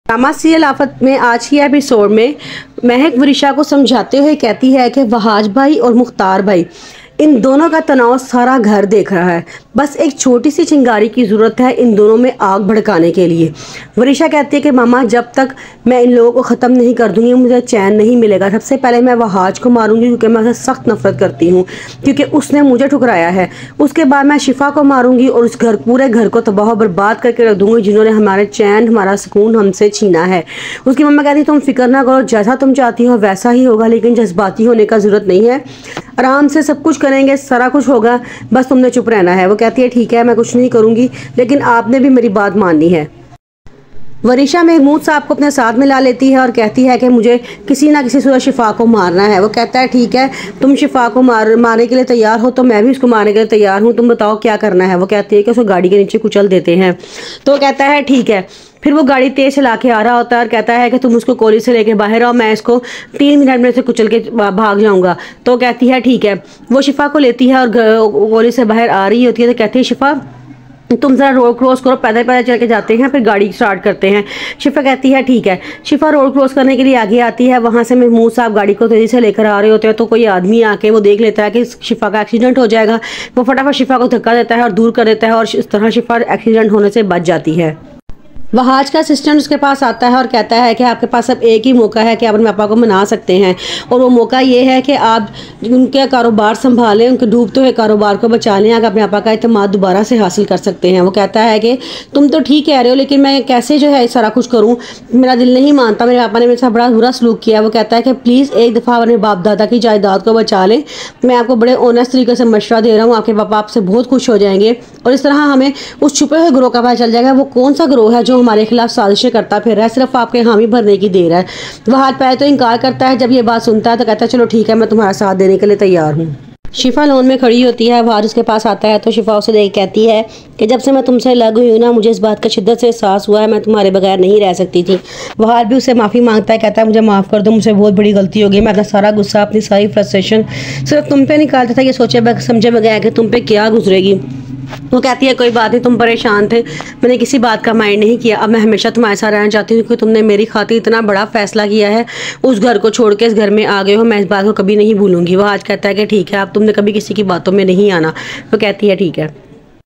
Drama serial आफत में आज की एपिसोड में महक वरिशा को समझाते हुए कहती है कि वहाज भाई और मुख्तार भाई इन दोनों का तनाव सारा घर देख रहा है, बस एक छोटी सी चिंगारी की ज़रूरत है इन दोनों में आग भड़काने के लिए। वरिशा कहती है कि मामा जब तक मैं इन लोगों को ख़त्म नहीं कर दूंगी मुझे चैन नहीं मिलेगा। सबसे पहले मैं वहाज को मारूंगी क्योंकि मैं उससे सख्त नफरत करती हूँ, क्योंकि उसने मुझे ठुकराया है। उसके बाद मैं शिफा को मारूंगी और उस पूरे घर को तबाह बर्बाद करके रख दूंगी जिन्होंने हमारे चैन हमारा सुकून हमसे छीना है। उसकी मम्मा कहती है तुम फिक्र ना करो, जैसा तुम चाहती हो वैसा ही होगा, लेकिन जज्बाती होने का ज़रूरत नहीं है, आराम से सब कुछ करेंगे, सारा कुछ होगा, बस तुमने चुप रहना है। वो कहती है ठीक है मैं कुछ नहीं करूंगी, लेकिन आपने भी मेरी बात माननी है। वरिशा महमूद साहब को अपने साथ मिला लेती है और कहती है कि मुझे किसी ना किसी सूरत शिफा को मारना है। वो कहता है ठीक है तुम शिफा को मारने के लिए तैयार हो तो मैं भी उसको मारने के लिए तैयार हूँ, तुम बताओ क्या करना है। वो कहती है कि उसको गाड़ी के नीचे कुचल देते हैं। तो कहता है ठीक है। फिर वो गाड़ी तेज चला के आ रहा होता है और कहता है कि तुम उसको कोली से लेके बाहर आओ, मैं इसको 3 मिनट में से कुचल के भाग जाऊंगा। तो कहती है ठीक है। वो शिफा को लेती है और कोली से बाहर आ रही होती है तो कहती है शिफा तुम ज़रा रोड क्रॉस करो, पैदल पैदल चल के जाते हैं फिर गाड़ी स्टार्ट करते हैं। शिफा कहती है ठीक है। शिफा रोड क्रॉस करने के लिए आगे आती है। वहाँ से महमूद साहब गाड़ी को तेज़ी से लेकर आ रहे होते हैं तो कोई आदमी आके वो देख लेता है कि शिफा का एक्सीडेंट हो जाएगा। वो फटाफट शिफा को धक्का देता है और दूर कर देता है और इस तरह शिफा एक्सीडेंट होने से बच जाती है। वहाज का असिस्टेंट उसके पास आता है और कहता है कि आपके पास अब एक ही मौका है कि आप अपने पापा को मना सकते हैं, और वो मौका ये है कि आप उनके कारोबार संभालें, उनके डूबते हुए कारोबार को बचा लें, आप अपने पापा का इत्मीनान दोबारा से हासिल कर सकते हैं। वो कहता है कि तुम तो ठीक कह रहे हो, लेकिन मैं कैसे जो है सारा कुछ करूँ, मेरा दिल नहीं मानता, मेरे पापा ने मेरे साथ बड़ा बुरा सलूक किया। वो कहता है कि प्लीज़ एक दफ़ा अपने बाप दादा की जायदाद को बचा लें, मैं आपको बड़े ऑनेस्ट तरीके से मशवरा दे रहा हूँ, आपके पापा आपसे बहुत खुश हो जाएंगे और इस तरह हमें उस छुपे हुए ग्रोह का पता चल जाएगा वो कौन सा ग्रोह है जो हमारे खिलाफ साजिशें करता फिर रहा है, सिर्फ आपके हामी भरने की देर है। वह हाथ पहले तो इनकार करता है, जब ये बात सुनता है तो कहता है चलो ठीक है मैं तुम्हारा साथ देने के लिए तैयार हूँ। शिफा लोन में खड़ी होती है, वहाज उसके पास आता है तो शिफा उसे देख कहती है कि जब से मैं तुमसे अलग हुई हूँ ना मुझे इस बात का शिद्दत से एहसास हुआ है मैं तुम्हारे बगैर नहीं रह सकती थी। वहाज भी उससे माफ़ी मांगता है, कहता है मुझे माफ़ कर दो, मुझसे बहुत बड़ी गलती हो गई, मैं अपना सारा गुस्सा अपनी सारी फ्रस्ट्रेशन सिर्फ तुम पे निकालता था, ये सोचे समझे बगैर कि तुम पे क्या गुजरेगी। वो कहती है कोई बात नहीं, तुम परेशान थे, मैंने किसी बात का माइंड नहीं किया, अब मैं हमेशा तुम्हारे साथ रहना चाहती हूँ क्योंकि तुमने मेरी खातिर इतना बड़ा फैसला किया है, उस घर को छोड़ के इस घर में आ गए हो, मैं इस बात को कभी नहीं भूलूंगी। वो आज कहता है कि ठीक है अब तुमने कभी किसी की बातों में नहीं आना। वो कहती है ठीक है।